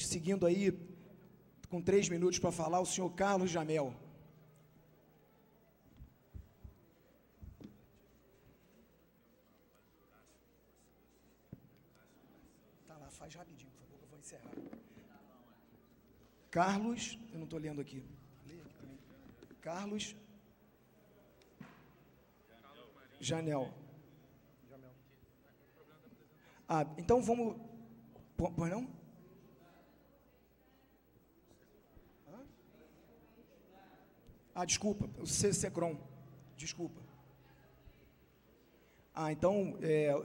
seguindo aí, com 3 minutos para falar, o senhor Carlos Jamel. Tá lá, faz rapidinho, por favor, que eu vou encerrar. Carlos, eu não estou lendo aqui. Leia aqui para mim. Carlos Janel. Ah, então vamos... Pois não? Ah, desculpa, o Secron, desculpa. Ah, então,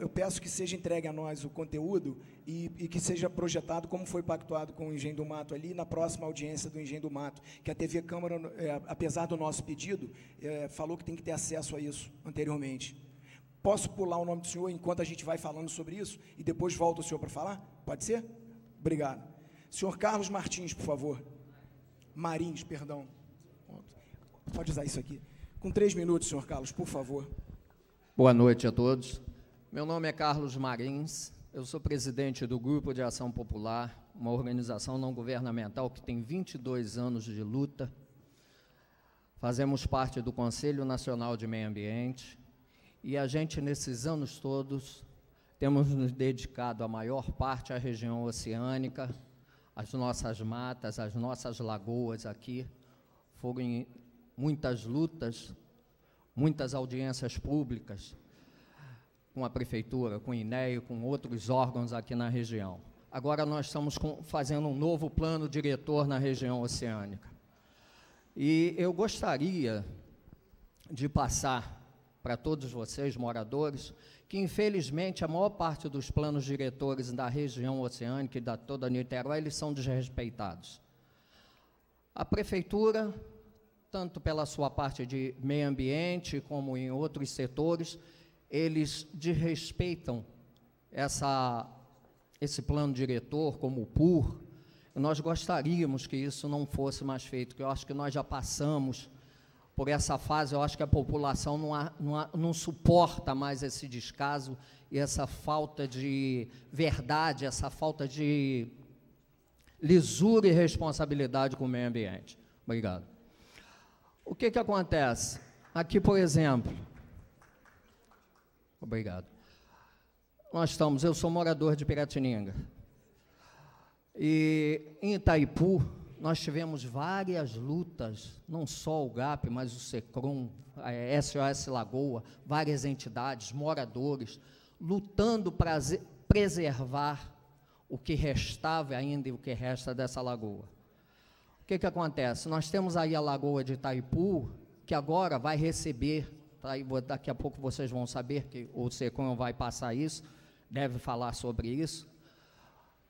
eu peço que seja entregue a nós o conteúdo e que seja projetado como foi pactuado com o Engenho do Mato ali, na próxima audiência do Engenho do Mato, que a TV Câmara, apesar do nosso pedido, falou que tem que ter acesso a isso anteriormente. Posso pular o nome do senhor enquanto a gente vai falando sobre isso e depois volta o senhor para falar? Pode ser? Obrigado. Senhor Carlos Martins, por favor. Marins, perdão. Pode usar isso aqui. Com 3 minutos, senhor Carlos, por favor. Boa noite a todos. Meu nome é Carlos Marins, eu sou presidente do Grupo de Ação Popular, uma organização não governamental que tem 22 anos de luta. Fazemos parte do Conselho Nacional de Meio Ambiente e a gente, nesses anos todos, temos nos dedicado a maior parte à região oceânica, às nossas matas, às nossas lagoas aqui. Foram muitas lutas, muitas audiências públicas com a Prefeitura, com o INEA, com outros órgãos aqui na região. Agora nós estamos fazendo um novo plano diretor na região oceânica. E eu gostaria de passar para todos vocês, moradores, que infelizmente a maior parte dos planos diretores da região oceânica e da toda Niterói, eles são desrespeitados. A Prefeitura, tanto pela sua parte de meio ambiente, como em outros setores, eles desrespeitam esse plano diretor, como o PUR. Nós gostaríamos que isso não fosse mais feito, que eu acho que nós já passamos por essa fase, eu acho que a população não suporta mais esse descaso e essa falta de verdade, essa falta de lisura e responsabilidade com o meio ambiente. Obrigado. O que acontece? Aqui, por exemplo, obrigado, eu sou morador de Piratininga, e em Itaipu, nós tivemos várias lutas, não só o GAP, mas o SECROM, a SOS Lagoa, várias entidades, moradores, lutando para preservar o que restava ainda e o que resta dessa lagoa. O que acontece? Nós temos aí a Lagoa de Itaipu, que agora vai receber, daqui a pouco vocês vão saber que o SECOM vai passar isso, deve falar sobre isso,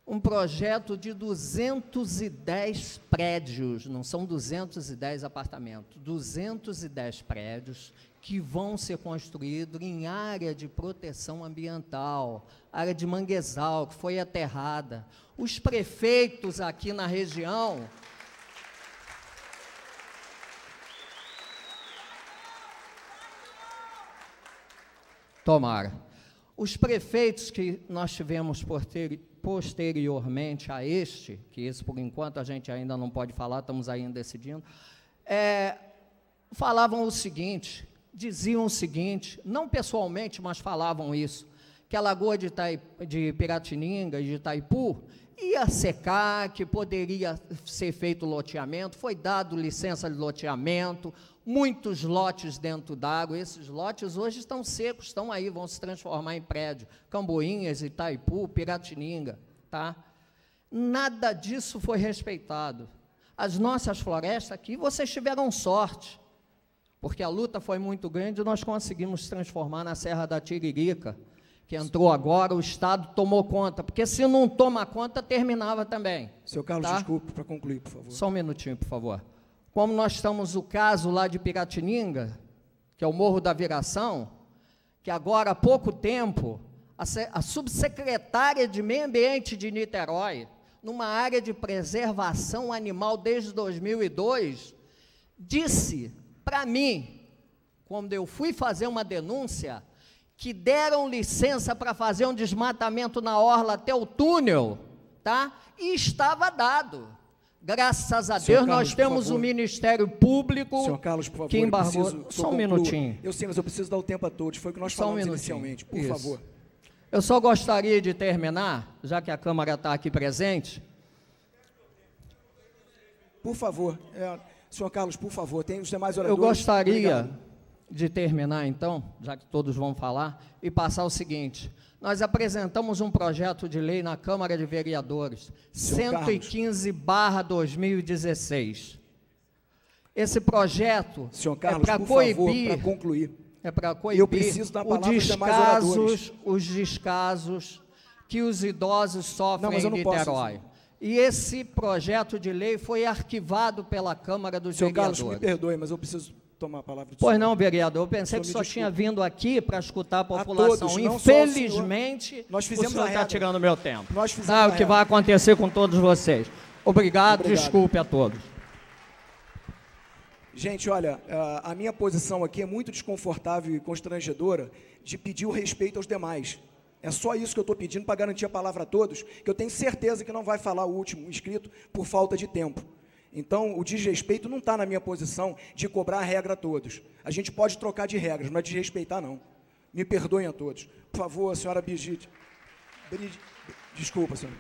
um projeto de 210 prédios, não são 210 apartamentos, 210 prédios que vão ser construídos em área de proteção ambiental, área de manguezal, que foi aterrada. Os prefeitos aqui na região... Tomara. Os prefeitos que nós tivemos posteriormente a este, que esse por enquanto a gente ainda não pode falar, estamos ainda decidindo, falavam o seguinte, diziam o seguinte, não pessoalmente, mas falavam isso, que a Lagoa de Piratininga e de Itaipu ia secar, que poderia ser feito loteamento, foi dado licença de loteamento, muitos lotes dentro d'água, esses lotes hoje estão secos, estão aí, vão se transformar em prédio, Camboinhas, Itaipu, Piratininga, tá? Nada disso foi respeitado. As nossas florestas aqui, vocês tiveram sorte, porque a luta foi muito grande e nós conseguimos transformar na Serra da Tiririca, que entrou agora, o Estado tomou conta, porque se não toma conta, terminava também. Senhor Carlos, tá? Desculpe, para concluir, por favor. Só um minutinho, por favor. Como nós estamos o caso lá de Piratininga, que é o Morro da Viração, que agora há pouco tempo, a subsecretária de Meio Ambiente de Niterói, numa área de preservação animal desde 2002, disse para mim, quando eu fui fazer uma denúncia, que deram licença para fazer um desmatamento na orla até o túnel, tá? E estava dado. Graças a Senhor Deus, Carlos, nós temos por o favor. Ministério Público Senhor Carlos, por favor, que embargou. eu preciso, Só um concluo. minutinho. Eu sei, mas eu preciso dar o tempo a todos. Foi o que nós Só um falamos minutinho. inicialmente. Por Isso. favor. Eu só gostaria de terminar, já que a Câmara está aqui presente. Por favor. Senhor Carlos, por favor, tem os demais oradores. Eu gostaria Obrigado. de terminar, então, já que todos vão falar, e passar o seguinte. Nós apresentamos um projeto de lei na Câmara de Vereadores, 115/2016. Esse projeto Senhor é Carlos, para por favor, coibir, para concluir. eu preciso dar a palavra aos demais oradores. os descasos que os idosos sofrem Não, mas eu em não posso, Niterói. E esse projeto de lei foi arquivado pela Câmara dos Senhor Vereadores. Carlos, me perdoe, mas eu preciso tomar a palavra do Pois senhor. não, vereador, eu pensei que me só desculpe. tinha vindo aqui para escutar a todos, população. não só o Infelizmente, senhor. Nós o fizemos senhor a está regra. tirando meu tempo. Nós fizemos Tá, a o que regra. vai acontecer com todos vocês. Obrigado, Obrigado. desculpe a todos. Gente, olha, a minha posição aqui é muito desconfortável e constrangedora de pedir o respeito aos demais. É só isso que eu estou pedindo para garantir a palavra a todos, que eu tenho certeza que não vai falar o último inscrito por falta de tempo. Então, o desrespeito não está na minha posição de cobrar a regra a todos. A gente pode trocar de regras, mas desrespeitar não. Me perdoem a todos. Por favor, senhora Brigitte. Desculpa, senhora.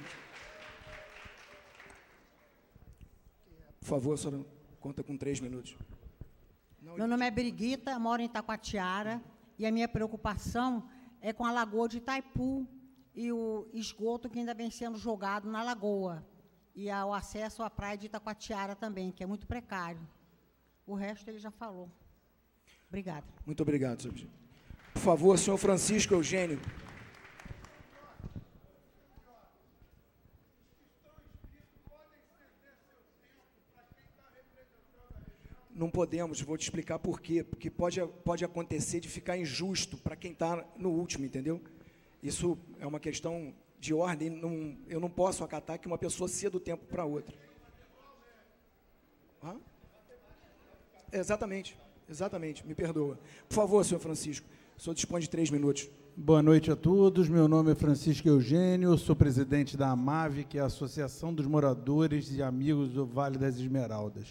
Por favor, a senhora conta com 3 minutos. Meu nome é Briguita, moro em Itacoatiara, e a minha preocupação é com a lagoa de Itaipu e o esgoto que ainda vem sendo jogado na lagoa, e o acesso à praia de Itacoatiara também, que é muito precário. O resto ele já falou. Obrigada. Muito obrigado, senhor. Por favor, senhor Francisco Eugênio. Não podemos, vou te explicar por quê. Porque pode acontecer de ficar injusto para quem está no último, entendeu? Isso é uma questão de ordem, eu não posso acatar que uma pessoa ceda o tempo para outra. Hã? Exatamente, me perdoa. Por favor, senhor Francisco, o senhor dispõe de 3 minutos. Boa noite a todos, meu nome é Francisco Eugênio, sou presidente da AMAV, que é a Associação dos Moradores e Amigos do Vale das Esmeraldas.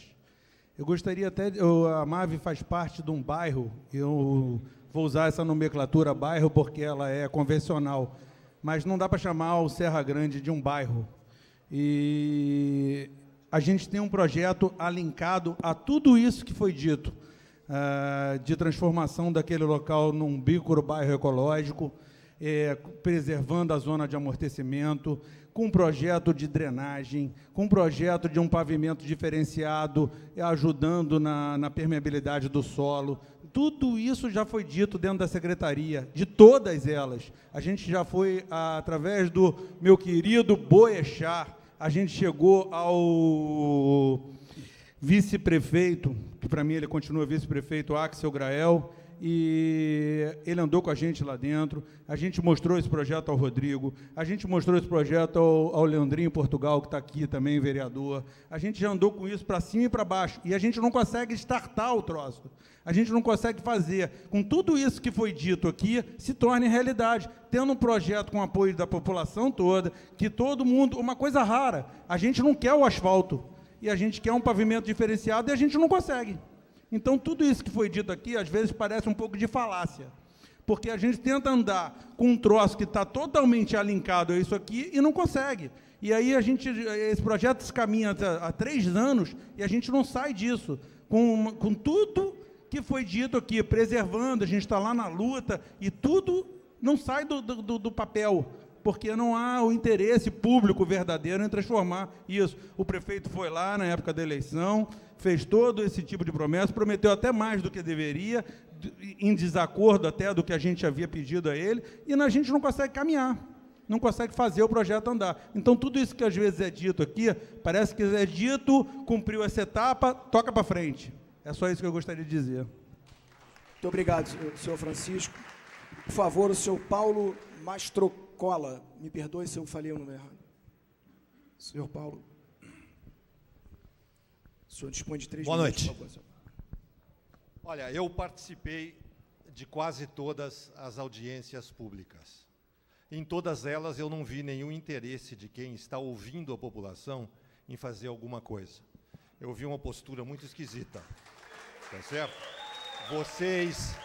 Eu gostaria até, a AMAV faz parte de um bairro, eu vou usar essa nomenclatura bairro porque ela é convencional, mas não dá para chamar o Serra Grande de um bairro. E a gente tem um projeto alinkado a tudo isso que foi dito, de transformação daquele local num bairro ecológico, preservando a zona de amortecimento, com um projeto de drenagem, com um projeto de um pavimento diferenciado, ajudando na permeabilidade do solo. Tudo isso já foi dito dentro da secretaria, de todas elas. A gente já foi, através do meu querido Boechat, a gente chegou ao vice-prefeito, que para mim ele continua vice-prefeito, Axel Grael, e ele andou com a gente lá dentro, a gente mostrou esse projeto ao Rodrigo, a gente mostrou esse projeto ao Leandrinho Portugal, que está aqui também, vereador, a gente já andou com isso para cima e para baixo, e a gente não consegue startar o troço, a gente não consegue fazer, com tudo isso que foi dito aqui, se torne realidade, tendo um projeto com apoio da população toda, que todo mundo, uma coisa rara, a gente não quer o asfalto, e a gente quer um pavimento diferenciado, e a gente não consegue. Então, tudo isso que foi dito aqui, às vezes, parece um pouco de falácia, porque a gente tenta andar com um troço que está totalmente alinkado a isso aqui e não consegue. E aí, esse projeto se caminha há 3 anos e a gente não sai disso, com tudo que foi dito aqui, preservando, a gente está lá na luta e tudo não sai do papel, porque não há o interesse público verdadeiro em transformar isso. O prefeito foi lá na época da eleição, fez todo esse tipo de promessa, prometeu até mais do que deveria, em desacordo até do que a gente havia pedido a ele, e a gente não consegue caminhar, não consegue fazer o projeto andar. Então, tudo isso que às vezes é dito aqui, parece que é dito, cumpriu essa etapa, toca para frente. É só isso que eu gostaria de dizer. Muito obrigado, senhor Francisco. Por favor, o senhor Paulo Mastrocola. Me perdoe se eu falei o nome errado. Senhor Paulo. O senhor dispõe de 3 minutos, noite. por favor, senhor. Olha, eu participei de quase todas as audiências públicas. Em todas elas, eu não vi nenhum interesse de quem está ouvindo a população em fazer alguma coisa. Eu vi uma postura muito esquisita, tá certo? Vocês...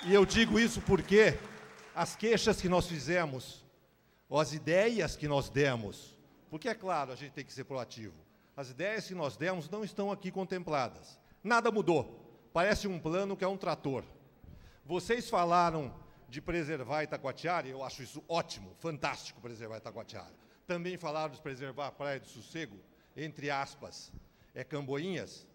E eu digo isso porque as queixas que nós fizemos, ou as ideias que nós demos, porque, é claro, a gente tem que ser proativo, as ideias que nós demos não estão aqui contempladas. Nada mudou. Parece um plano que é um trator. Vocês falaram de preservar Itacoatiara, e eu acho isso ótimo, fantástico preservar Itacoatiara. Também falaram de preservar a Praia do Sossego, entre aspas, Camboinhas.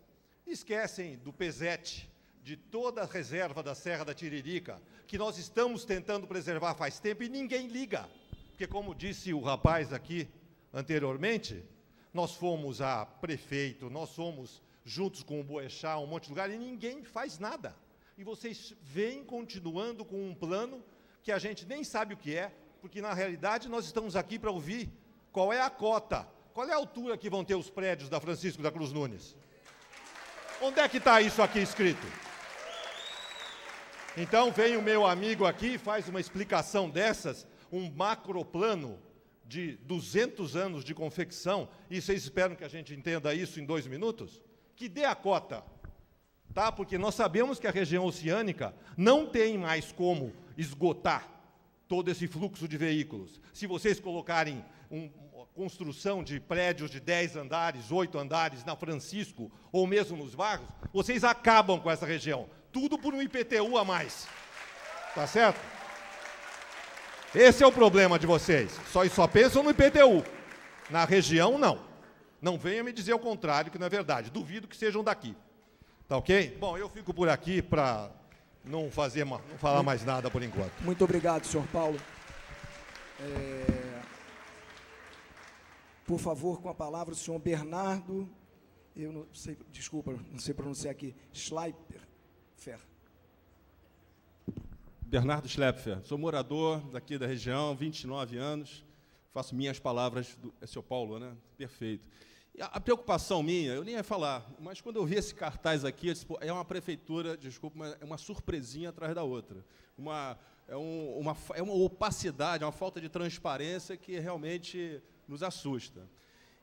Esquecem do Pesete, de toda a reserva da Serra da Tiririca, que nós estamos tentando preservar faz tempo e ninguém liga. Porque, como disse o rapaz aqui anteriormente, nós fomos a prefeito, nós fomos juntos com o Boechat, um monte de lugar, e ninguém faz nada. E vocês vêm continuando com um plano que a gente nem sabe o que é, porque, na realidade, nós estamos aqui para ouvir qual é a cota, qual é a altura que vão ter os prédios da Francisco da Cruz Nunes. Onde é que está isso aqui escrito? Então, vem o meu amigo aqui e faz uma explicação dessas, um macroplano de 200 anos de confecção, e vocês esperam que a gente entenda isso em 2 minutos? Que dê a cota, tá? Porque nós sabemos que a região oceânica não tem mais como esgotar todo esse fluxo de veículos. Se vocês colocarem construção de prédios de 10 andares, 8 andares na Francisco, ou mesmo nos bairros, vocês acabam com essa região. Tudo por um IPTU a mais. Tá certo? Esse é o problema de vocês. Só pensam no IPTU. Na região, não. Não venha me dizer o contrário, que não é verdade. Duvido que sejam daqui. Tá ok? Bom, eu fico por aqui para não falar mais nada por enquanto. Muito obrigado, senhor Paulo. Por favor, com a palavra, o senhor Bernardo, eu não sei, desculpa, não sei pronunciar aqui, Schleifer. Bernardo Schlepfer, sou morador daqui da região, 29 anos, faço minhas palavras do... É seu Paulo, né? Perfeito. E a preocupação minha, eu nem ia falar, mas quando eu vi esse cartaz aqui, eu disse, pô, é uma prefeitura, desculpa, mas é uma surpresinha atrás da outra. É uma opacidade, uma falta de transparência que realmente nos assusta.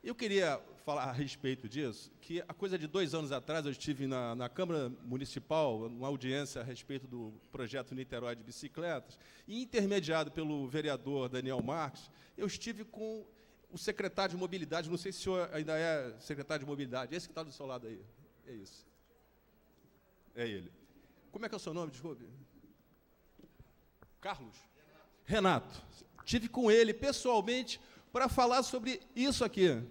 Eu queria falar a respeito disso, que a coisa de 2 anos atrás eu estive na Câmara Municipal, numa audiência a respeito do projeto Niterói de bicicletas, e intermediado pelo vereador Daniel Marques, eu estive com o secretário de Mobilidade, não sei se o senhor ainda é secretário de Mobilidade, esse que está do seu lado aí, é isso. É ele. Como é que é o seu nome, desculpe? Carlos? Renato. Estive com ele pessoalmente para falar sobre isso aqui.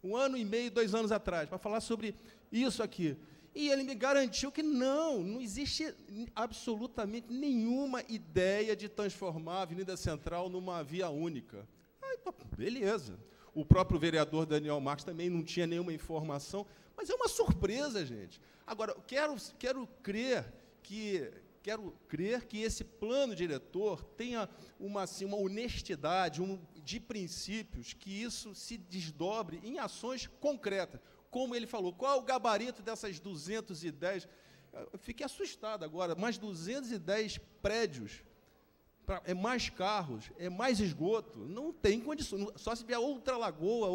1 ano e meio, 2 anos atrás, para falar sobre isso aqui. E ele me garantiu que não existe absolutamente nenhuma ideia de transformar a Avenida Central numa via única. Aí, beleza. O próprio vereador Daniel Marques também não tinha nenhuma informação, mas é uma surpresa, gente. Agora, quero crer que esse plano diretor tenha uma honestidade, de princípios, que isso se desdobre em ações concretas. Como ele falou, qual é o gabarito dessas 210? Eu fiquei assustado agora, mais 210 prédios, é mais carros, é mais esgoto, não tem condição, só se vier outra lagoa,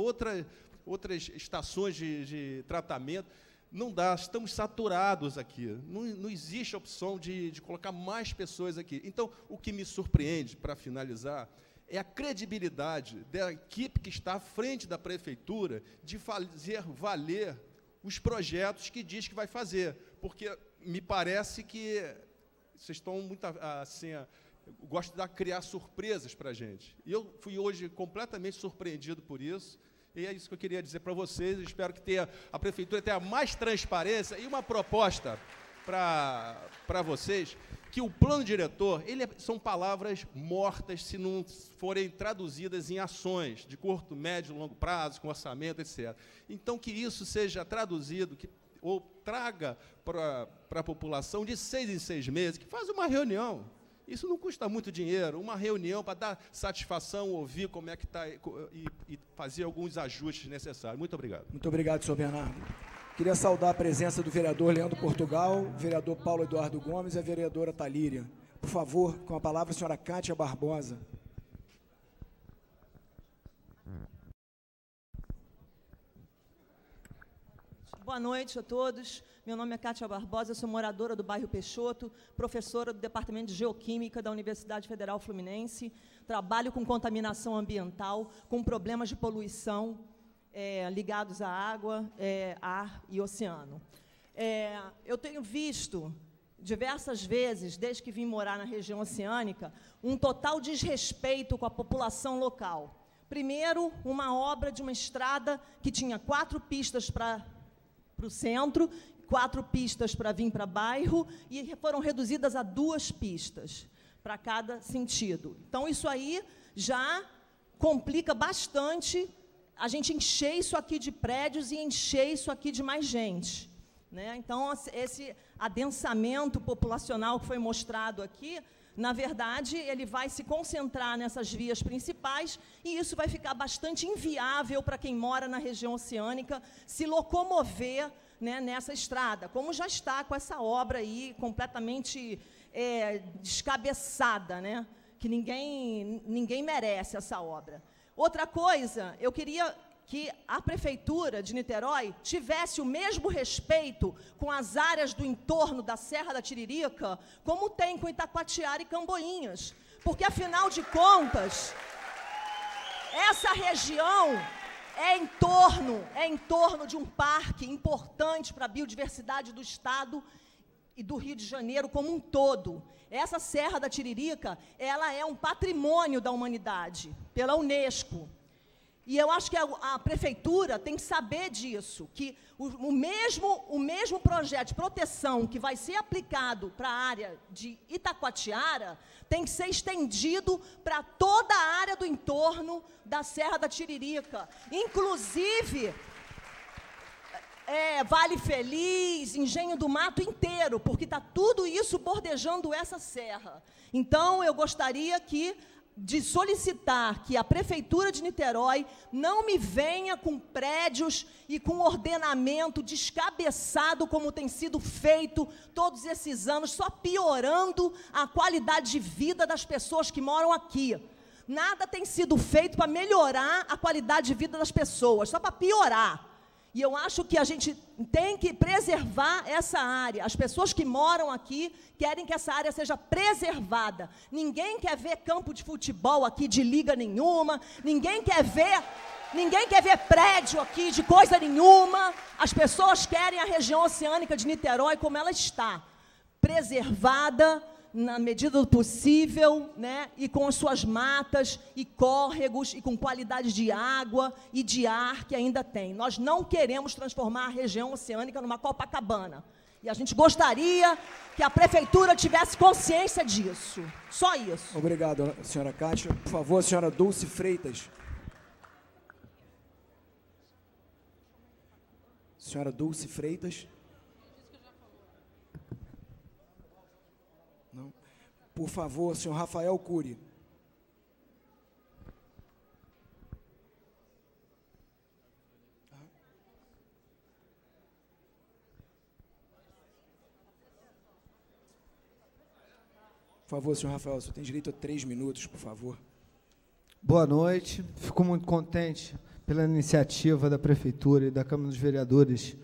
outras estações de tratamento. Não dá, estamos saturados aqui, não existe opção de colocar mais pessoas aqui. Então, o que me surpreende, para finalizar, é a credibilidade da equipe que está à frente da prefeitura de fazer valer os projetos que diz que vai fazer, porque me parece que vocês estão muito assim, gosto de criar surpresas para a gente. E eu fui hoje completamente surpreendido por isso. E é isso que eu queria dizer para vocês. Eu espero que a prefeitura tenha mais transparência e uma proposta para vocês, que o plano diretor, são palavras mortas se não forem traduzidas em ações de curto, médio e longo prazo, com orçamento, etc. Então, que isso seja traduzido, ou traga para a população de 6 em 6 meses, que faz uma reunião. Isso não custa muito dinheiro, uma reunião para dar satisfação, ouvir como é que está e fazer alguns ajustes necessários. Muito obrigado. Muito obrigado, senhor Bernardo. Queria saudar a presença do vereador Leandro Portugal, vereador Paulo Eduardo Gomes e a vereadora Talíria. Por favor, com a palavra a senhora Cátia Barbosa. Boa noite a todos. Meu nome é Cátia Barbosa, eu sou moradora do bairro Peixoto, professora do Departamento de Geoquímica da Universidade Federal Fluminense, trabalho com contaminação ambiental, com problemas de poluição ligados à água, ar e oceano. Eu tenho visto diversas vezes, desde que vim morar na região oceânica, um total desrespeito com a população local. Primeiro, uma obra de uma estrada que tinha 4 pistas para o centro, 4 pistas para vir para bairro, e foram reduzidas a 2 pistas para cada sentido. Então, isso aí já complica bastante a gente encher isso aqui de prédios e encher isso aqui de mais gente, né? Então, esse adensamento populacional que foi mostrado aqui, na verdade, ele vai se concentrar nessas vias principais e isso vai ficar bastante inviável para quem mora na região oceânica se locomover, né, nessa estrada, como já está com essa obra aí completamente descabeçada, né, que ninguém merece essa obra. Outra coisa, eu queria que a Prefeitura de Niterói tivesse o mesmo respeito com as áreas do entorno da Serra da Tiririca, como tem com Itacoatiara e Camboinhas, porque, afinal de contas, essa região é em torno de um parque importante para a biodiversidade do Estado e do Rio de Janeiro como um todo. Essa Serra da Tiririca, ela é um patrimônio da humanidade, pela Unesco. E eu acho que a Prefeitura tem que saber disso, que o mesmo projeto de proteção que vai ser aplicado para a área de Itacoatiara tem que ser estendido para toda a área do entorno da Serra da Tiririca, inclusive Vale Feliz, Engenho do Mato inteiro, porque está tudo isso bordejando essa serra. Então, eu gostaria de solicitar que a Prefeitura de Niterói não me venha com prédios e com ordenamento descabeçado, como tem sido feito todos esses anos, só piorando a qualidade de vida das pessoas que moram aqui. Nada tem sido feito para melhorar a qualidade de vida das pessoas, só para piorar. E eu acho que a gente tem que preservar essa área. As pessoas que moram aqui querem que essa área seja preservada. Ninguém quer ver campo de futebol aqui de liga nenhuma, ninguém quer ver prédio aqui de coisa nenhuma. As pessoas querem a região oceânica de Niterói como ela está, preservada, na medida do possível, né, e com as suas matas e córregos e com qualidade de água e de ar que ainda tem. Nós não queremos transformar a região oceânica numa Copacabana. E a gente gostaria que a Prefeitura tivesse consciência disso. Só isso. Obrigado, senhora Cátia. Por favor, a senhora Dulce Freitas. Senhora Dulce Freitas. Não. Por favor, senhor Rafael Cury. Por favor, senhor Rafael, você tem direito a 3 minutos, por favor. Boa noite. Fico muito contente pela iniciativa da Prefeitura e da Câmara dos Vereadores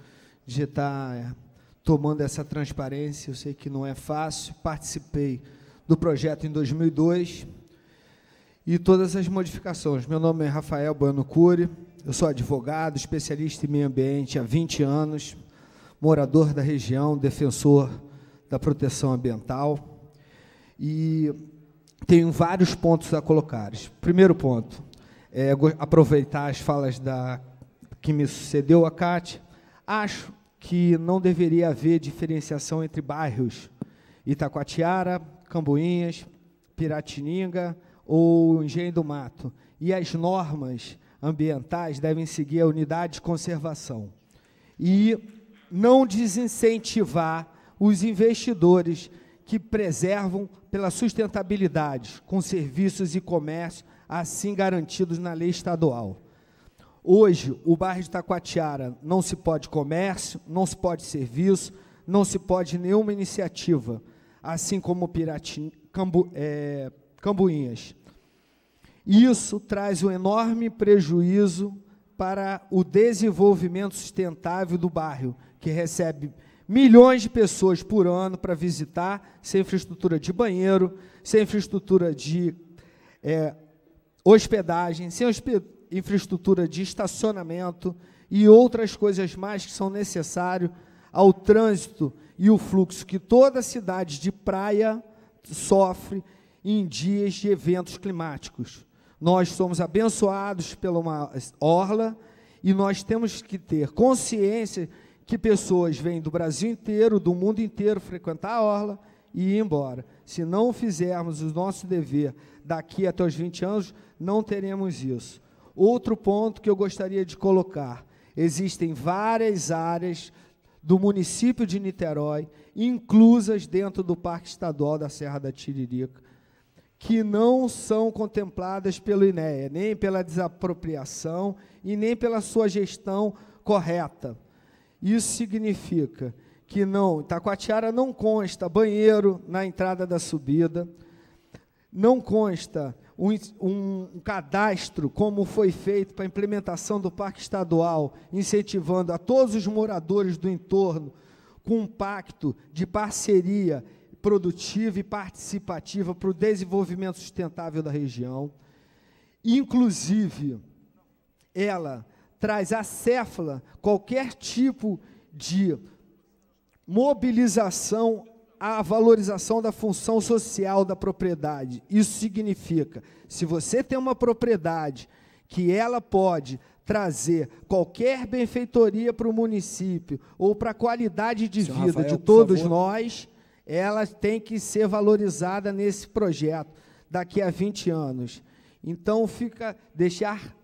de estar tomando essa transparência. Eu sei que não é fácil. Participei do projeto em 2002 e todas as modificações. Meu nome é Rafael Bueno Cury, eu sou advogado, especialista em meio ambiente há 20 anos, morador da região, defensor da proteção ambiental. E tenho vários pontos a colocar. Primeiro ponto, aproveitar as falas que me sucedeu, a Cátia. Acho que não deveria haver diferenciação entre bairros Itacoatiara, Camboinhas, Piratininga ou Engenho do Mato. E as normas ambientais devem seguir a unidade de conservação. E não desincentivar os investidores que preservam pela sustentabilidade, com serviços e comércio assim garantidos na lei estadual. Hoje, o bairro de Itacoatiara não se pode comércio, não se pode serviço, não se pode nenhuma iniciativa, assim como Camboinhas. Isso traz um enorme prejuízo para o desenvolvimento sustentável do bairro, que recebe milhões de pessoas por ano para visitar, sem infraestrutura de banheiro, sem infraestrutura de hospedagem, sem infraestrutura de estacionamento e outras coisas mais que são necessárias ao trânsito e o fluxo que toda cidade de praia sofre em dias de eventos climáticos. Nós somos abençoados pela uma orla e nós temos que ter consciência que pessoas vêm do Brasil inteiro, do mundo inteiro, frequentar a orla e ir embora. Se não fizermos o nosso dever daqui até os 20 anos, não teremos isso. Outro ponto que eu gostaria de colocar: existem várias áreas do município de Niterói, inclusas dentro do Parque Estadual da Serra da Tiririca, que não são contempladas pelo INEA, nem pela desapropriação e nem pela sua gestão correta. Isso significa que Itacoatiara não consta banheiro na entrada da subida, não consta um cadastro, como foi feito para a implementação do Parque Estadual, incentivando a todos os moradores do entorno com um pacto de parceria produtiva e participativa para o desenvolvimento sustentável da região. Inclusive, ela traz acéfala qualquer tipo de mobilização à valorização da função social da propriedade. Isso significa, se você tem uma propriedade que ela pode trazer qualquer benfeitoria para o município ou para a qualidade de vida Rafael, de todos nós, ela tem que ser valorizada nesse projeto daqui a 20 anos. Então, deixar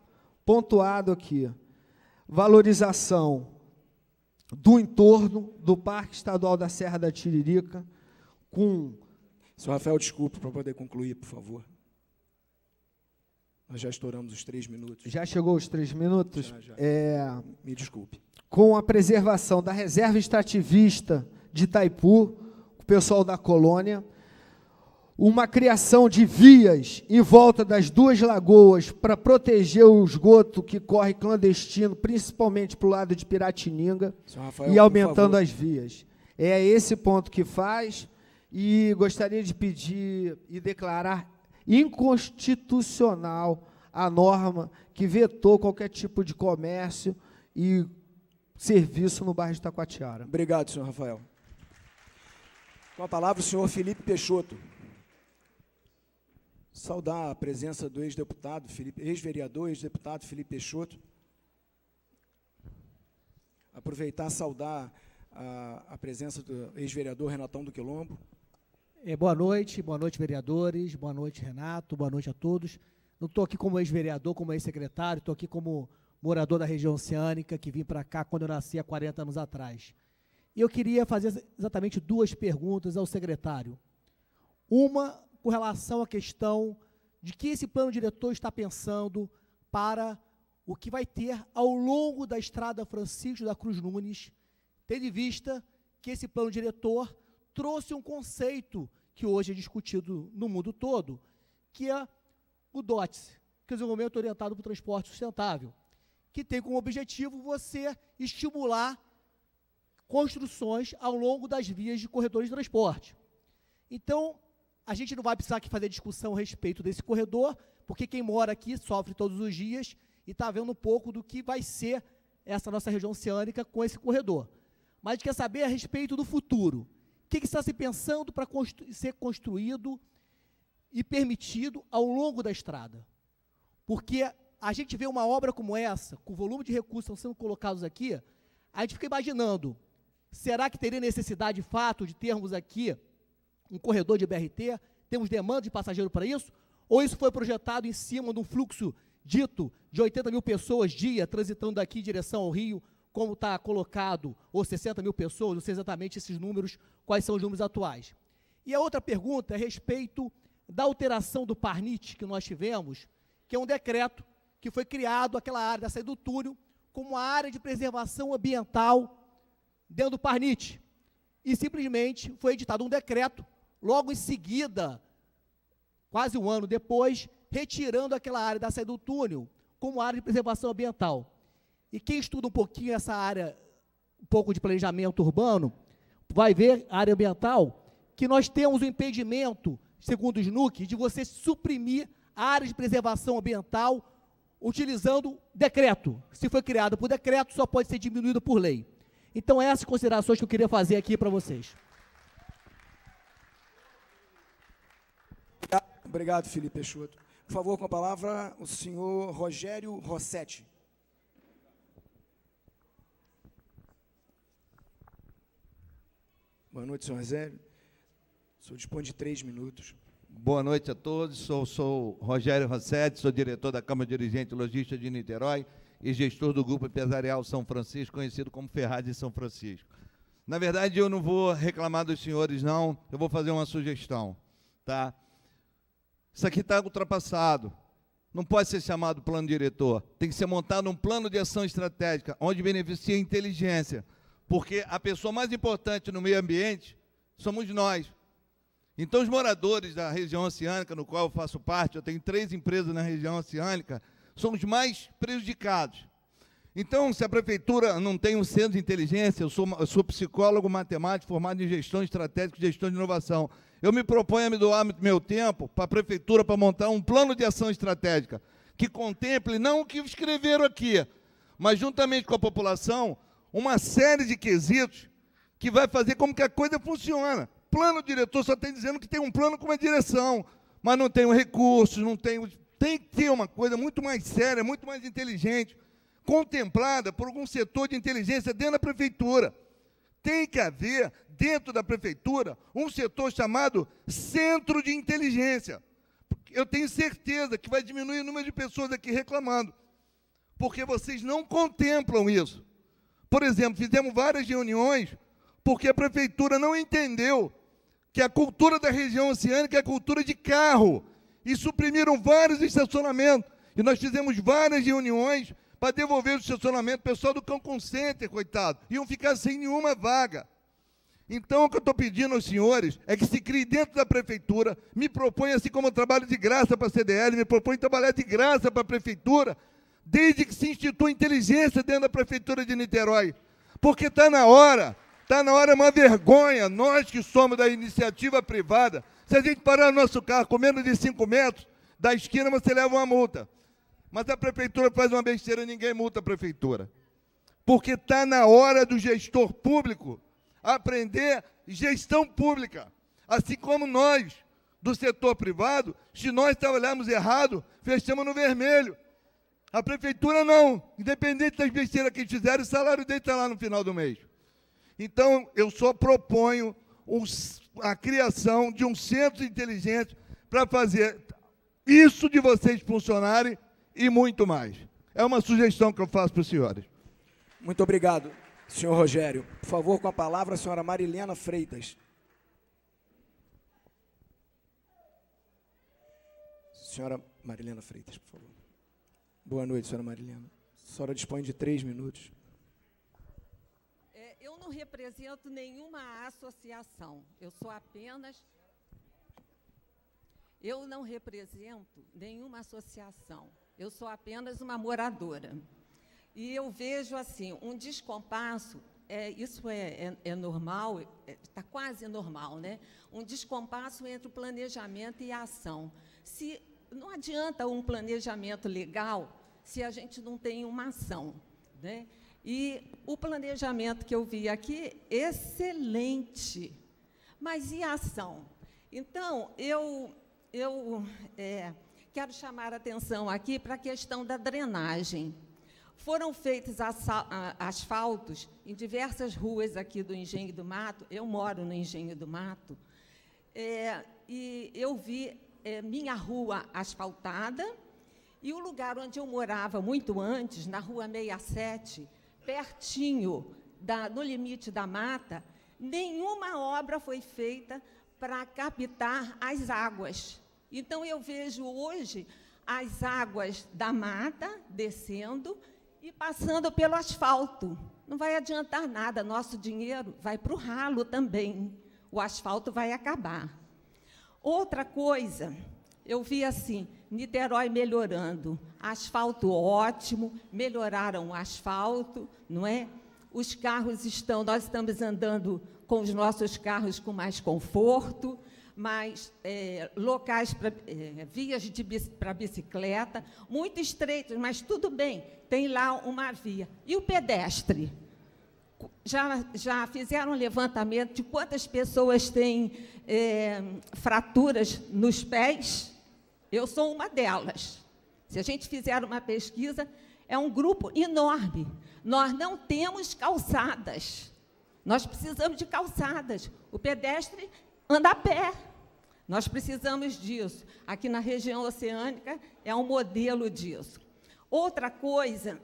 pontuado aqui, valorização do entorno do Parque Estadual da Serra da Tiririca, com... Senhor Rafael, desculpe, para poder concluir, por favor. Nós já estouramos os 3 minutos. Já chegou os 3 minutos? Já. Me desculpe. Com a preservação da reserva extrativista de Itaipu, o pessoal da colônia, uma criação de vias em volta das 2 lagoas para proteger o esgoto que corre clandestino, principalmente para o lado de Piratininga, Rafael, e aumentando as vias. É esse ponto que faz, e gostaria de pedir e declarar inconstitucional a norma que vetou qualquer tipo de comércio e serviço no bairro de Itacoatiara. Obrigado, senhor Rafael. Com a palavra, o senhor Felipe Peixoto. Saudar a presença do ex-deputado, ex-vereador, ex-deputado Felipe Peixoto. Aproveitar e saudar a presença do ex-vereador Renatão do Quilombo. Boa noite, vereadores, boa noite, Renato, boa noite a todos. Não estou aqui como ex-vereador, como ex-secretário, estou aqui como morador da região oceânica, que vim para cá quando eu nasci há 40 anos atrás. E eu queria fazer exatamente 2 perguntas ao secretário. Uma, com relação à questão de que esse plano diretor está pensando para o que vai ter ao longo da estrada Francisco da Cruz Nunes, tendo em vista que esse plano diretor trouxe um conceito que hoje é discutido no mundo todo, que é o DOTS, que é o Desenvolvimento Orientado para o Transporte Sustentável, que tem como objetivo você estimular construções ao longo das vias de corredores de transporte. Então, a gente não vai precisar aqui fazer discussão a respeito desse corredor, porque quem mora aqui sofre todos os dias e está vendo um pouco do que vai ser essa nossa região oceânica com esse corredor. Mas a gente quer saber a respeito do futuro. O que está se pensando para ser construído e permitido ao longo da estrada? Porque a gente vê uma obra como essa, com o volume de recursos que estão sendo colocados aqui, a gente fica imaginando, será que teria necessidade, de fato, de termos aqui um corredor de BRT? Temos demanda de passageiro para isso? Ou isso foi projetado em cima de um fluxo dito de 80 mil pessoas dia, transitando daqui em direção ao Rio, como está colocado, ou 60 mil pessoas, não sei exatamente esses números, quais são os números atuais. E a outra pergunta é a respeito da alteração do PARNIT que nós tivemos, que é um decreto que foi criado, aquela área da saída do túnel, como uma área de preservação ambiental dentro do PARNIT. E simplesmente foi editado um decreto, logo em seguida, quase um ano depois, retirando aquela área da saída do túnel como área de preservação ambiental. E quem estuda um pouquinho essa área, um pouco de planejamento urbano, vai ver, a área ambiental, que nós temos o impedimento, segundo o SNUC, de você suprimir a área de preservação ambiental utilizando decreto. Se foi criado por decreto, só pode ser diminuído por lei. Então, essas considerações que eu queria fazer aqui para vocês. Obrigado, Felipe Peixoto. Por favor, com a palavra, o senhor Rogério Rossetti. Boa noite, senhor Rogério. O senhor dispõe de 3 minutos. Boa noite a todos. Sou Rogério Rossetti, sou diretor da Câmara Dirigente Logística de Niterói e gestor do Grupo Empresarial São Francisco, conhecido como Ferraz de São Francisco. Na verdade, eu não vou reclamar dos senhores, não. Eu vou fazer uma sugestão, tá? Isso aqui está ultrapassado. Não pode ser chamado plano diretor. Tem que ser montado um plano de ação estratégica, onde beneficia a inteligência. Porque a pessoa mais importante no meio ambiente somos nós. Então, os moradores da região oceânica, no qual eu faço parte, eu tenho 3 empresas na região oceânica, são os mais prejudicados. Então, se a prefeitura não tem um centro de inteligência, eu sou psicólogo, matemático, formado em gestão estratégica e gestão de inovação. Eu me proponho a me doar meu tempo para a prefeitura para montar um plano de ação estratégica que contemple não o que escreveram aqui, mas juntamente com a população, uma série de quesitos que vai fazer como que a coisa funciona. Plano diretor só tem dizendo que tem um plano com uma direção, mas não tem os recursos, não tem... Tem que ter uma coisa muito mais séria, muito mais inteligente, contemplada por algum setor de inteligência dentro da prefeitura. Tem que haver, dentro da prefeitura, um setor chamado Centro de Inteligência. Eu tenho certeza que vai diminuir o número de pessoas aqui reclamando, porque vocês não contemplam isso. Por exemplo, fizemos várias reuniões porque a prefeitura não entendeu que a cultura da região oceânica é a cultura de carro, e suprimiram vários estacionamentos. E nós fizemos várias reuniões para devolver o estacionamento. O pessoal do Cancún Center, coitado, iam ficar sem nenhuma vaga. Então, o que eu estou pedindo aos senhores é que se crie dentro da prefeitura, me propõe, assim como eu trabalho de graça para a CDL, me propõe trabalhar de graça para a prefeitura, desde que se institua inteligência dentro da prefeitura de Niterói. Porque está na hora, é uma vergonha, nós que somos da iniciativa privada, se a gente parar no nosso carro com menos de 5 metros, da esquina você leva uma multa. Mas a prefeitura faz uma besteira e ninguém multa a prefeitura. Porque está na hora do gestor público aprender gestão pública. Assim como nós, do setor privado, se nós trabalharmos errado, fechamos no vermelho. A prefeitura não. Independente das besteiras que fizeram, o salário dele está lá no final do mês. Então, eu só proponho a criação de um centro de inteligência para fazer isso de vocês funcionarem e muito mais. É uma sugestão que eu faço para os senhores. Muito obrigado, senhor Rogério. Por favor, com a palavra, a senhora Marilena Freitas. Senhora Marilena Freitas, por favor. Boa noite, senhora Marilena. A senhora dispõe de 3 minutos. Eu não represento nenhuma associação. Eu não represento nenhuma associação. Eu sou apenas uma moradora. E eu vejo, assim, um descompasso, isso é normal, está quase normal, né? Um descompasso entre o planejamento e a ação. Não adianta um planejamento legal se a gente não tem uma ação, né? E o planejamento que eu vi aqui, excelente. Mas e a ação? Então, eu quero chamar a atenção aqui para a questão da drenagem. Foram feitos asfaltos em diversas ruas aqui do Engenho do Mato. Eu moro no Engenho do Mato. E eu vi minha rua asfaltada e o lugar onde eu morava muito antes, na Rua 67, pertinho, no limite da mata, nenhuma obra foi feita para captar as águas. Então, eu vejo hoje as águas da mata descendo e passando pelo asfalto. Não vai adiantar nada, nosso dinheiro vai para o ralo também. O asfalto vai acabar. Outra coisa, eu vi assim, Niterói melhorando. Asfalto ótimo, melhoraram o asfalto, não é? Os carros nós estamos andando com os nossos carros com mais conforto, mais locais, vias para bicicleta, muito estreitos, mas tudo bem, tem lá uma via. E o pedestre? Já fizeram um levantamento de quantas pessoas têm fraturas nos pés? Eu sou uma delas. Se a gente fizer uma pesquisa, é um grupo enorme. Nós não temos calçadas. Nós precisamos de calçadas. O pedestre anda a pé. Nós precisamos disso. Aqui na região oceânica é um modelo disso. Outra coisa,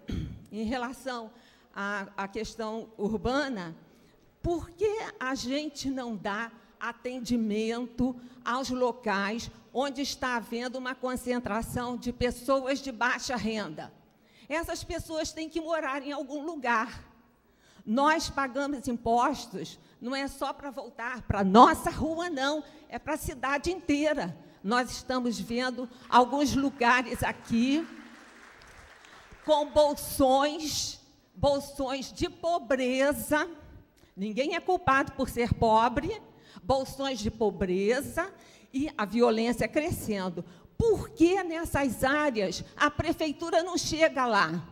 em relação à questão urbana, por que a gente não dá atendimento aos locais onde está havendo uma concentração de pessoas de baixa renda? Essas pessoas têm que morar em algum lugar. Nós pagamos impostos, não é só para voltar para a nossa rua, não, é para a cidade inteira. Nós estamos vendo alguns lugares aqui com bolsões de pobreza. Ninguém é culpado por ser pobre, bolsões de pobreza e a violência crescendo. Por que nessas áreas a prefeitura não chega lá?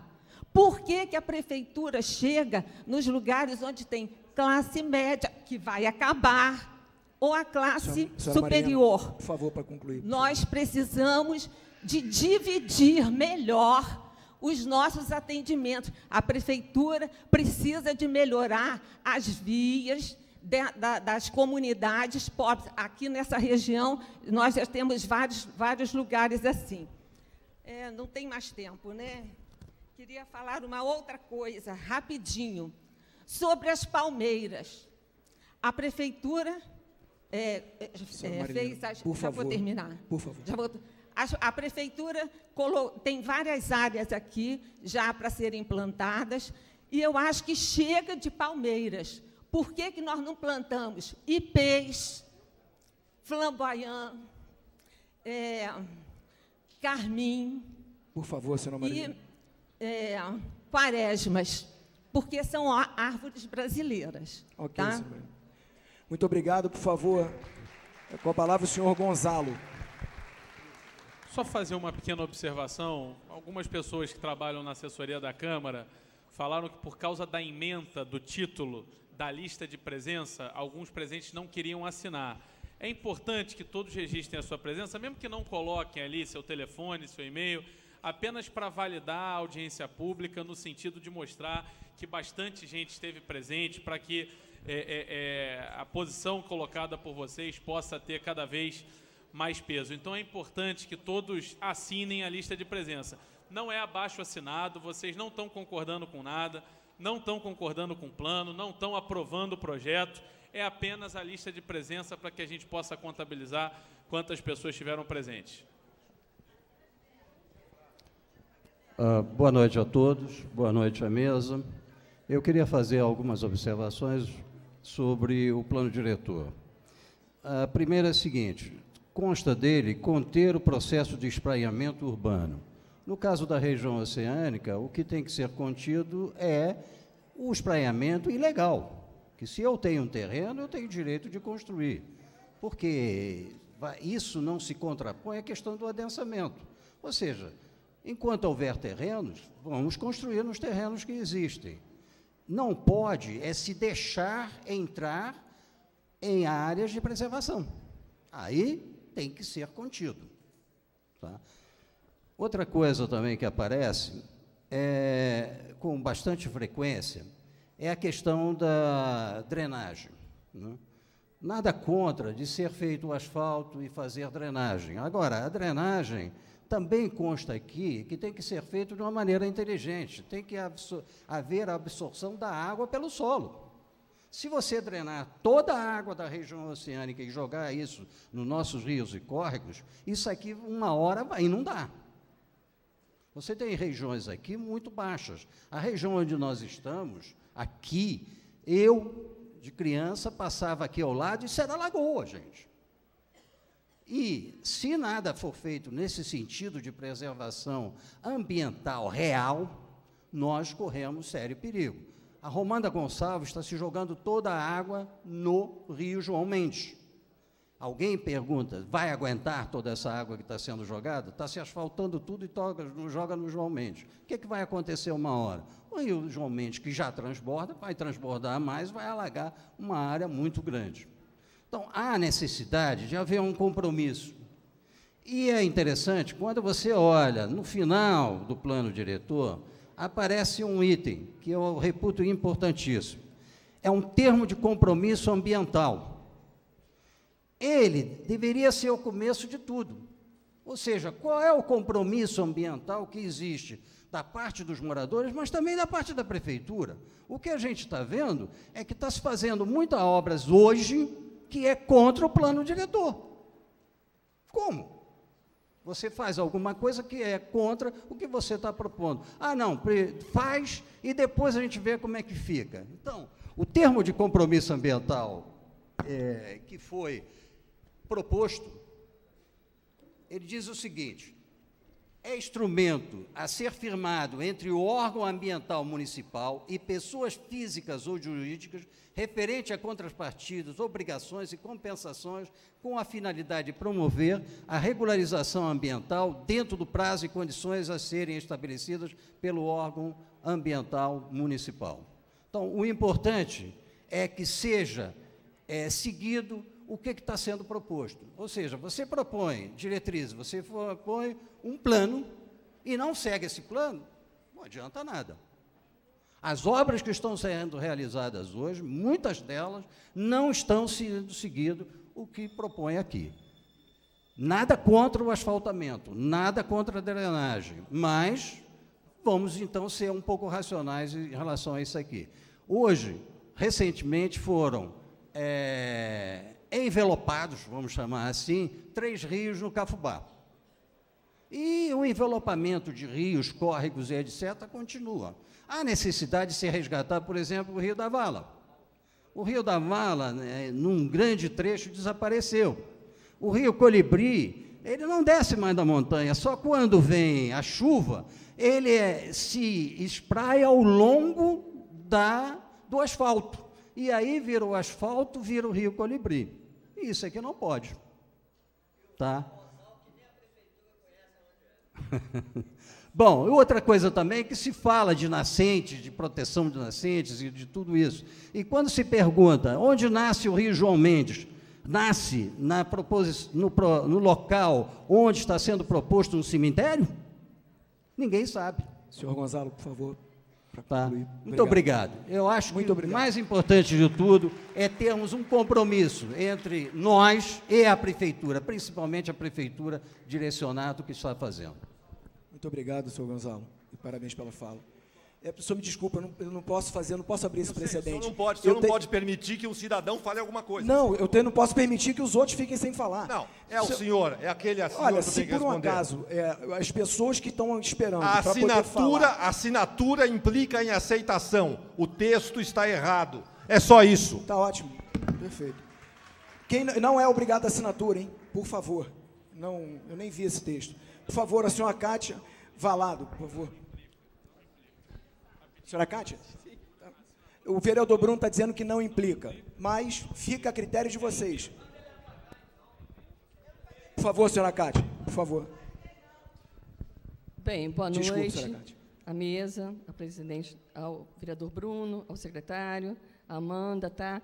Por que a prefeitura chega nos lugares onde tem classe média, que vai acabar, ou a classe superior? Mariana, por favor, para concluir. Nós precisamos de dividir melhor os nossos atendimentos. A prefeitura precisa de melhorar as vias das comunidades pobres. Aqui nessa região, nós já temos vários lugares assim. Não tem mais tempo, né? Queria falar uma outra coisa, rapidinho, sobre as palmeiras. A prefeitura fez... Por favor, já vou terminar. Por favor. A prefeitura tem várias áreas aqui já para serem plantadas, e eu acho que chega de palmeiras. Por que nós não plantamos ipês, flamboyant, carmim, por favor, senhora Maria, e quaresmas, porque são árvores brasileiras. Ok, tá? senhora Maria. Muito obrigado, por favor. Com a palavra o senhor Gonzalo. Só fazer uma pequena observação. Algumas pessoas que trabalham na assessoria da Câmara falaram que, por causa da ementa do título da lista de presença, alguns presentes não queriam assinar. É importante que todos registrem a sua presença, mesmo que não coloquem ali seu telefone, seu e-mail, apenas para validar a audiência pública, no sentido de mostrar que bastante gente esteve presente, para que a posição colocada por vocês possa ter cada vez mais peso. Então, é importante que todos assinem a lista de presença. Não é abaixo assinado, vocês não estão concordando com nada, não estão concordando com o plano, não estão aprovando o projeto, é apenas a lista de presença para que a gente possa contabilizar quantas pessoas estiveram presentes. Boa noite a todos, boa noite à mesa. Eu queria fazer algumas observações sobre o plano diretor. A primeira é a seguinte: consta dele conter o processo de espraiamento urbano. No caso da região oceânica, o que tem que ser contido é o espraiamento ilegal, que se eu tenho um terreno, eu tenho direito de construir, porque isso não se contrapõe à questão do adensamento. Ou seja, enquanto houver terrenos, vamos construir nos terrenos que existem. Não pode se deixar entrar em áreas de preservação. Aí tem que ser contido. Tá? Outra coisa também que aparece, com bastante frequência, é a questão da drenagem. Né? Nada contra de ser feito o asfalto e fazer drenagem. Agora, a drenagem também consta aqui que tem que ser feito de uma maneira inteligente, tem que haver a absorção da água pelo solo. Se você drenar toda a água da região oceânica e jogar isso nos nossos rios e córregos, isso aqui, uma hora, vai inundar. Você tem regiões aqui muito baixas. A região onde nós estamos, aqui, eu, de criança, passava aqui ao lado, isso era lagoa, gente. E, se nada for feito nesse sentido de preservação ambiental real, nós corremos sério perigo. A Romanda Gonçalves está se jogando toda a água no Rio João Mendes. Alguém pergunta, vai aguentar toda essa água que está sendo jogada? Está se asfaltando tudo e joga no João Mendes. O que vai acontecer uma hora? O Rio João Mendes, que já transborda, vai transbordar mais, vai alagar uma área muito grande. Então, há necessidade de haver um compromisso. E é interessante, quando você olha no final do plano diretor, aparece um item que eu reputo importantíssimo. É um termo de compromisso ambiental. Ele deveria ser o começo de tudo. Ou seja, qual é o compromisso ambiental que existe da parte dos moradores, mas também da parte da prefeitura? O que a gente está vendo é que está se fazendo muitas obras hoje que é contra o plano diretor. Como? Você faz alguma coisa que é contra o que você está propondo. Ah, não, faz e depois a gente vê como é que fica. Então, o termo de compromisso ambiental que foi proposto, ele diz o seguinte: é instrumento a ser firmado entre o órgão ambiental municipal e pessoas físicas ou jurídicas referente a contrapartidas, obrigações e compensações com a finalidade de promover a regularização ambiental dentro do prazo e condições a serem estabelecidas pelo órgão ambiental municipal. Então, o importante é que seja seguido o que está sendo proposto. Ou seja, você propõe diretrizes, você propõe um plano e não segue esse plano, não adianta nada. As obras que estão sendo realizadas hoje, muitas delas, não estão sendo seguindo o que propõe aqui. Nada contra o asfaltamento, nada contra a drenagem, mas vamos, então, ser um pouco racionais em relação a isso aqui. Hoje, recentemente, foram envelopados, vamos chamar assim, 3 rios no Cafubá. E o envelopamento de rios, córregos e etc. continua. Há necessidade de se resgatar, por exemplo, o Rio da Vala. O Rio da Vala, num grande trecho, desapareceu. O Rio Colibri, ele não desce mais da montanha, só quando vem a chuva, ele se espraia ao longo do asfalto. E aí vira o asfalto, vira o Rio Colibri. E isso aqui não pode. Tá? Bom, outra coisa também é que se fala de nascentes, de proteção de nascentes e de tudo isso. E quando se pergunta onde nasce o Rio João Mendes, nasce no local onde está sendo proposto um cemitério? Ninguém sabe. Senhor Gonzalo, por favor. Tá. Muito obrigado. Eu acho que o mais importante de tudo é termos um compromisso entre nós e a prefeitura, principalmente a prefeitura, direcionado o que está fazendo. Muito obrigado, senhor Gonzalo, e parabéns pela fala. Senhor, me desculpa, eu não posso abrir esse precedente. O senhor não pode permitir que um cidadão fale alguma coisa. Não, eu não posso permitir que os outros fiquem sem falar. Não, senhor, é aquele senhor. Olha, que se tem que por um responder. acaso, as pessoas que estão esperando A para poder falar... A assinatura implica em aceitação. O texto está errado. É só isso. Está ótimo. Perfeito. Quem não é obrigado a assinatura, hein? Por favor. Não, eu nem vi esse texto. Por favor, a senhora Kátia Valado, por favor. Senhora Kátia? O vereador Bruno está dizendo que não implica, mas fica a critério de vocês. Por favor, senhora Kátia, por favor. Bem, boa noite. Desculpe, senhora Kátia. À mesa, ao presidente, ao vereador Bruno, ao secretário, à Amanda, tá?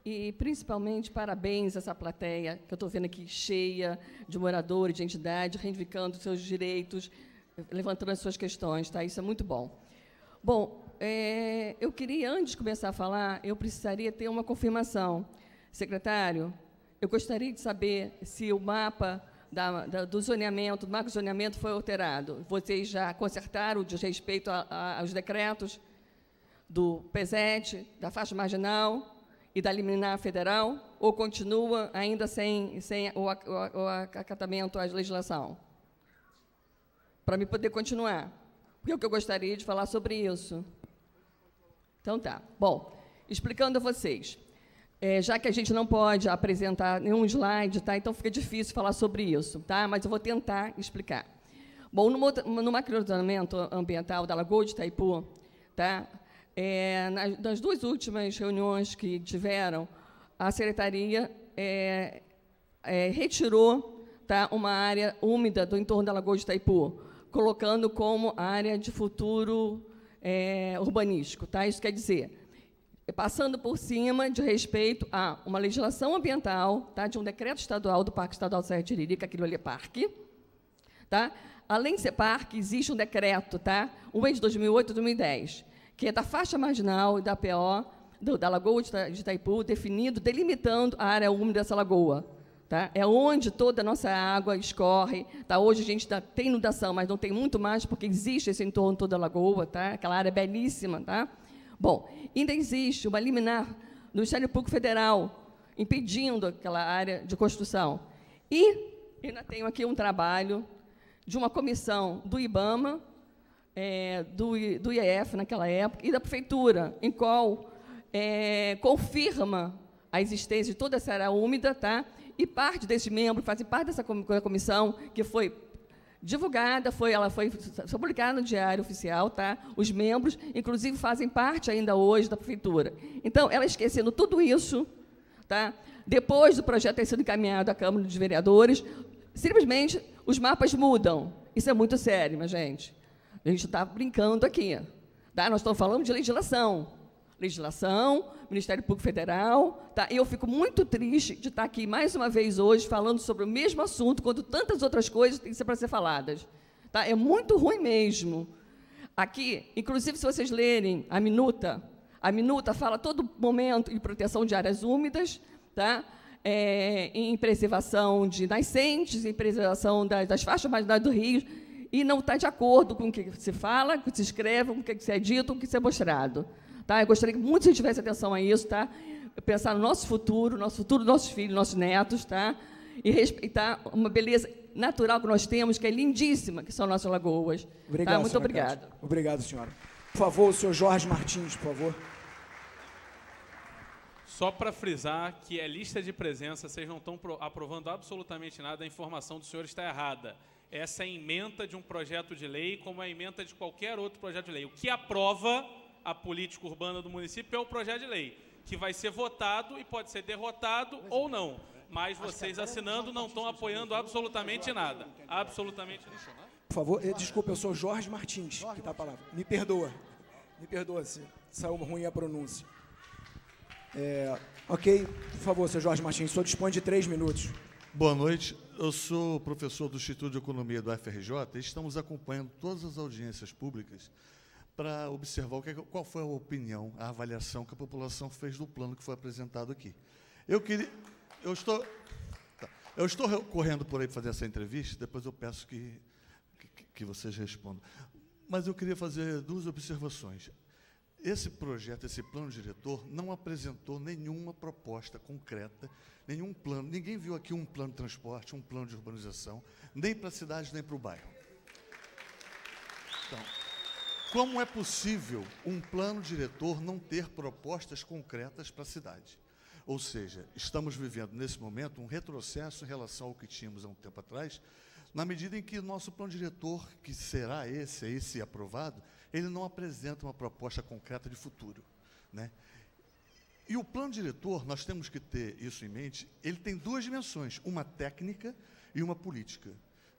E, principalmente, parabéns a essa plateia, que eu estou vendo aqui cheia de moradores, de entidade, reivindicando seus direitos, levantando as suas questões, tá? Isso é muito bom. Bom, eu queria, antes de começar a falar, eu precisaria ter uma confirmação. Secretário, eu gostaria de saber se o mapa do zoneamento, do marco de zoneamento foi alterado. Vocês já consertaram de respeito aos decretos do PESET, da faixa marginal e da liminar federal, ou continua ainda sem o acatamento à legislação? Para me poder continuar. Porque é o que eu gostaria de falar sobre isso. Então, tá. Bom, explicando a vocês. já que a gente não pode apresentar nenhum slide, tá? Então fica difícil falar sobre isso, tá? Mas eu vou tentar explicar. Bom, no mapeamento ambiental da Lagoa de Itaipu, tá? Nas duas últimas reuniões que tiveram, a Secretaria retirou, tá, uma área úmida do entorno da Lagoa de Itaipu, colocando como área de futuro urbanístico. Tá? Isso quer dizer, passando por cima de respeito a uma legislação ambiental, tá, de um decreto estadual do Parque Estadual Serra de Tiririca, aquilo ali é parque. Tá? Além de ser parque, existe um decreto, tá, de 2008 e 2010, que é da faixa marginal e da PO, da Lagoa de Itaipu, delimitando a área úmida dessa lagoa. Tá? É onde toda a nossa água escorre. Tá? Hoje a gente tem inundação, mas não tem muito mais, porque existe esse entorno toda a lagoa, tá? Aquela área belíssima. Tá? Bom, ainda existe uma liminar do Ministério Público Federal impedindo aquela área de construção. E ainda tenho aqui um trabalho de uma comissão do IBAMA, do IEF naquela época, e da Prefeitura, em qual confirma a existência de toda essa área úmida, tá? E parte desses membros fazem parte dessa comissão, que foi divulgada, ela foi publicada no Diário Oficial, tá? Os membros, inclusive, fazem parte ainda hoje da Prefeitura. Então, ela esquecendo tudo isso, tá? Depois do projeto ter sido encaminhado à Câmara dos Vereadores, simplesmente os mapas mudam. Isso é muito sério, minha gente. A gente está brincando aqui. Tá? Nós estamos falando de legislação. Ministério Público Federal. Tá? E eu fico muito triste de estar aqui mais uma vez hoje falando sobre o mesmo assunto, quando tantas outras coisas têm que ser para ser faladas. Tá? É muito ruim mesmo. Aqui, inclusive, se vocês lerem a minuta fala a todo momento em proteção de áreas úmidas, tá? Em preservação de nascentes, em preservação das faixas marginais do rio, e não está de acordo com o que se fala, com o que se escreve, com o que se é dito, com o que se é mostrado. Tá? Eu gostaria que muito se tivesse atenção a isso, tá? Pensar no nosso futuro, nossos filhos, nossos netos, tá? E respeitar uma beleza natural que nós temos, que é lindíssima, que são nossas lagoas. Obrigado, tá? Muito obrigada. Obrigado, senhora. Por favor, o senhor Jorge Martins, por favor. Só para frisar que é lista de presença, vocês não estão aprovando absolutamente nada, a informação do senhor está errada. Essa é a ementa de um projeto de lei, como a ementa de qualquer outro projeto de lei. O que aprova a política urbana do município é o projeto de lei, que vai ser votado e pode ser derrotado ou não. Mas vocês assinando não estão apoiando absolutamente nada. Absolutamente nada. Por favor, desculpa, eu sou Jorge Martins, que está a palavra. Me perdoa se saiu ruim a pronúncia. Ok, por favor, senhor Jorge Martins, o senhor dispõe de 3 minutos. Boa noite, eu sou professor do Instituto de Economia do FRJ e estamos acompanhando todas as audiências públicas para observar qual foi a opinião, a avaliação que a população fez do plano que foi apresentado aqui. Eu estou correndo por aí para fazer essa entrevista, depois eu peço que vocês respondam. Mas eu queria fazer 2 observações. Esse projeto, esse plano diretor, não apresentou nenhuma proposta concreta, nenhum plano. Ninguém viu aqui um plano de transporte, um plano de urbanização, nem para a cidade, nem para o bairro. Então, como é possível um plano diretor não ter propostas concretas para a cidade? Ou seja, estamos vivendo, nesse momento, um retrocesso em relação ao que tínhamos há um tempo atrás, na medida em que o nosso plano diretor, que será esse aprovado, ele não apresenta uma proposta concreta de futuro, né? E o plano diretor, nós temos que ter isso em mente, ele tem 2 dimensões, uma técnica e uma política,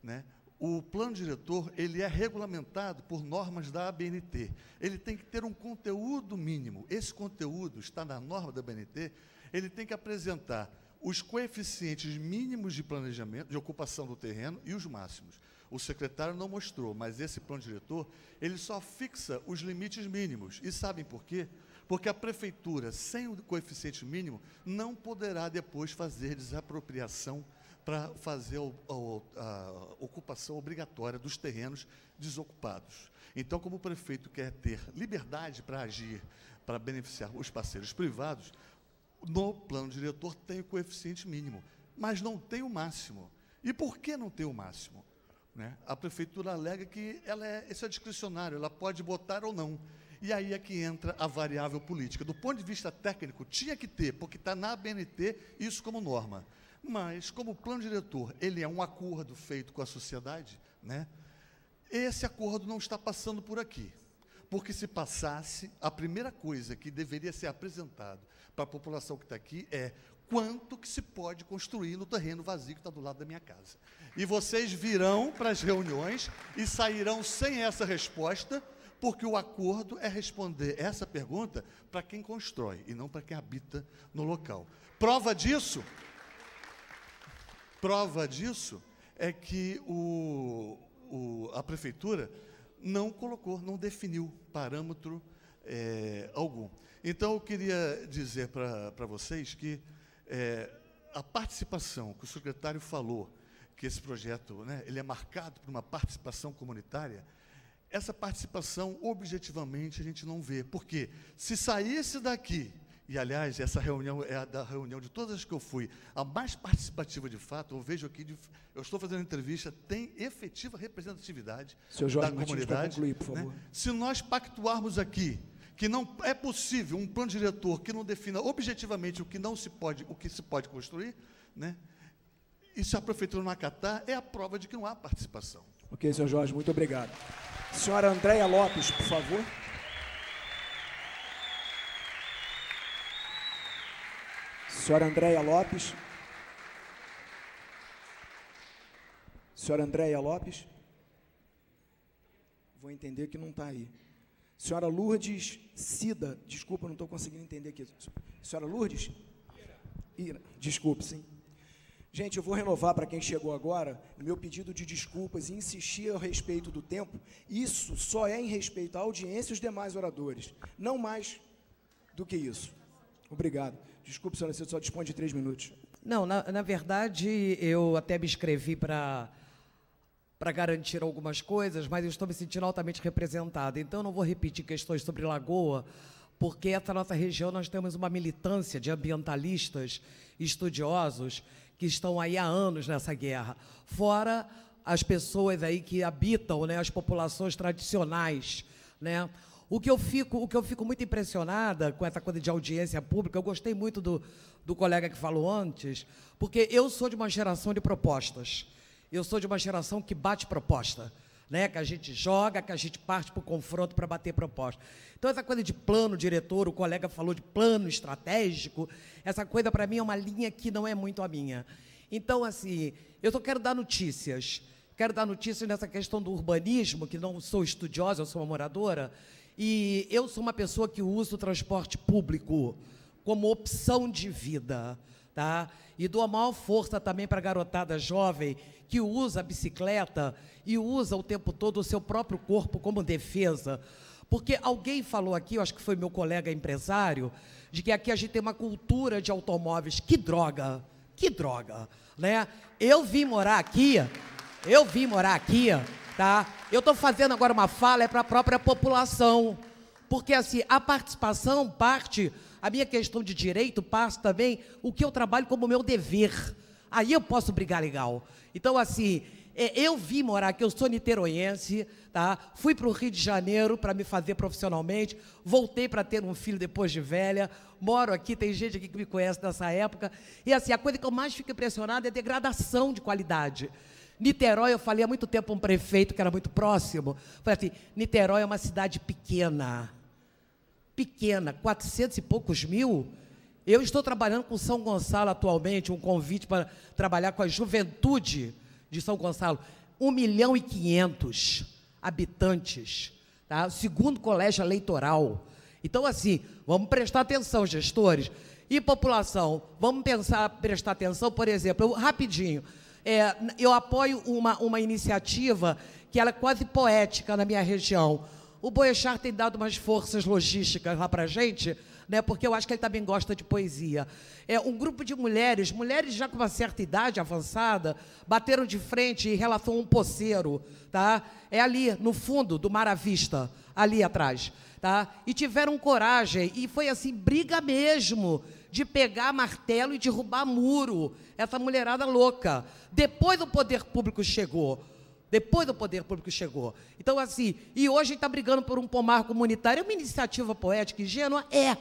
né? O plano diretor, ele é regulamentado por normas da ABNT. Ele tem que ter um conteúdo mínimo. Esse conteúdo está na norma da ABNT, ele tem que apresentar os coeficientes mínimos de planejamento, de ocupação do terreno e os máximos. O secretário não mostrou, mas esse plano diretor, ele só fixa os limites mínimos. E sabem por quê? Porque a prefeitura, sem o coeficiente mínimo, não poderá depois fazer desapropriação para fazer a ocupação obrigatória dos terrenos desocupados. Então, como o prefeito quer ter liberdade para agir, para beneficiar os parceiros privados, no plano diretor tem o coeficiente mínimo, mas não tem o máximo. E por que não tem o máximo? Né? A prefeitura alega que isso é discricionário, ela pode botar ou não. E aí é que entra a variável política. Do ponto de vista técnico, tinha que ter, porque está na ABNT isso como norma. Mas, como o plano diretor ele é um acordo feito com a sociedade, né, esse acordo não está passando por aqui. Porque se passasse, a primeira coisa que deveria ser apresentado para a população que está aqui é quanto que se pode construir no terreno vazio que está do lado da minha casa. E vocês virão para as reuniões e sairão sem essa resposta, porque o acordo é responder essa pergunta para quem constrói e não para quem habita no local. Prova disso é que a prefeitura não colocou, não definiu parâmetro algum. Então, eu queria dizer para vocês que a participação que o secretário falou, que esse projeto, né, ele é marcado por uma participação comunitária, essa participação, objetivamente, a gente não vê. Porque se saísse daqui, e, aliás, essa reunião é da reunião de todas as que eu fui, a mais participativa de fato, eu vejo aqui, eu estou fazendo entrevista, tem efetiva representatividade da comunidade. Concluir, por favor. Né? Se nós pactuarmos aqui que não é possível um plano diretor que não defina objetivamente o que se pode construir, né? E se a prefeitura não acatar, é a prova de que não há participação. Ok, senhor Jorge, muito obrigado. Senhora Andréia Lopes, por favor. Senhora Andréia Lopes. Senhora Andréia Lopes. Vou entender que não está aí. Senhora Lourdes Cida. Desculpa, não estou conseguindo entender aqui. Senhora Lourdes? Ira. Desculpe, sim. Gente, eu vou renovar para quem chegou agora o meu pedido de desculpas e insistir a respeito do tempo. Isso só é em respeito à audiência e os demais oradores. Não mais do que isso. Obrigado. Desculpe, senhora, você só dispõe de 3 minutos. Não, na verdade, eu até me inscrevi para garantir algumas coisas, mas eu estou me sentindo altamente representada. Então, eu não vou repetir questões sobre Lagoa, porque essa nossa região nós temos uma militância de ambientalistas, estudiosos, que estão aí há anos nessa guerra. Fora as pessoas aí que habitam, né, as populações tradicionais, né? O que eu fico muito impressionada com essa coisa de audiência pública, eu gostei muito do colega que falou antes, porque eu sou de uma geração de propostas. Eu sou de uma geração que bate proposta, né? Que a gente joga, que a gente parte para o confronto para bater proposta. Então, essa coisa de plano diretor, o colega falou de plano estratégico, essa coisa, para mim, é uma linha que não é muito a minha. Então, assim, eu só quero dar notícias. Quero dar notícias nessa questão do urbanismo, que não sou estudiosa, eu sou uma moradora, e eu sou uma pessoa que usa o transporte público como opção de vida, tá? E dou a maior força também para a garotada jovem que usa a bicicleta e usa o tempo todo o seu próprio corpo como defesa. Porque alguém falou aqui, eu acho que foi meu colega empresário, de que aqui a gente tem uma cultura de automóveis. Que droga, né? Eu vim morar aqui, tá? Eu estou fazendo agora uma fala para a própria população, porque assim, a participação parte, a minha questão de direito parte também o que eu trabalho como meu dever. Aí eu posso brigar legal. Então, assim, eu vim morar aqui, eu sou niteroiense, tá? Fui para o Rio de Janeiro para me fazer profissionalmente, voltei para ter um filho depois de velha, moro aqui, tem gente aqui que me conhece dessa época, e assim, a coisa que eu mais fico impressionada é a degradação de qualidade. Niterói, eu falei há muito tempo para um prefeito que era muito próximo, falei assim, Niterói é uma cidade pequena, 400 e poucos mil. Eu estou trabalhando com São Gonçalo atualmente, um convite para trabalhar com a juventude de São Gonçalo, 1.500.000 habitantes, tá? Segundo colégio eleitoral. Então, assim, vamos prestar atenção, gestores. E população, vamos prestar atenção, por exemplo, rapidinho, eu apoio uma iniciativa que ela é quase poética na minha região. O Boechat tem dado umas forças logísticas lá para a gente, né, porque eu acho que ele também gosta de poesia. Um grupo de mulheres já com uma certa idade avançada, bateram de frente em relação a um poceiro, tá? Ali, no fundo do Mar à Vista, ali atrás, tá? E tiveram coragem, e foi assim, briga mesmo, de pegar martelo e derrubar muro, essa mulherada louca. Depois o poder público chegou. Depois o poder público chegou. Então, assim, e hoje a gente está brigando por um pomar comunitário. É uma iniciativa poética, ingênua? É.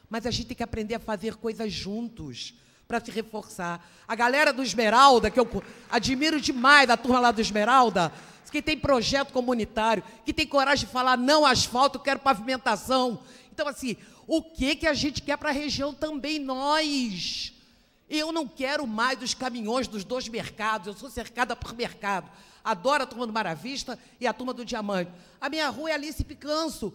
Mas a gente tem que aprender a fazer coisas juntos para se reforçar. A galera do Esmeralda, que eu admiro demais, a turma lá do Esmeralda, que tem projeto comunitário, que tem coragem de falar não asfalto, quero pavimentação. Então, assim, o que a gente quer para a região também, nós? Eu não quero mais os caminhões dos 2 mercados, eu sou cercada por mercado. Adoro a turma do Maravista e a turma do Diamante. A minha rua é Alice Picanço,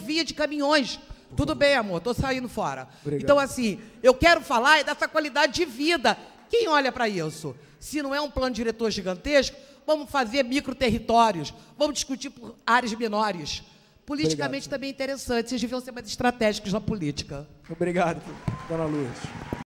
via de caminhões. Tudo bem, amor, estou saindo fora. Obrigado. Então, assim, eu quero falar dessa qualidade de vida. Quem olha para isso? Se não é um plano diretor gigantesco, vamos fazer microterritórios, vamos discutir por áreas menores. Politicamente também é interessante, vocês deviam ser mais estratégicos na política. Obrigado, dona Lourdes.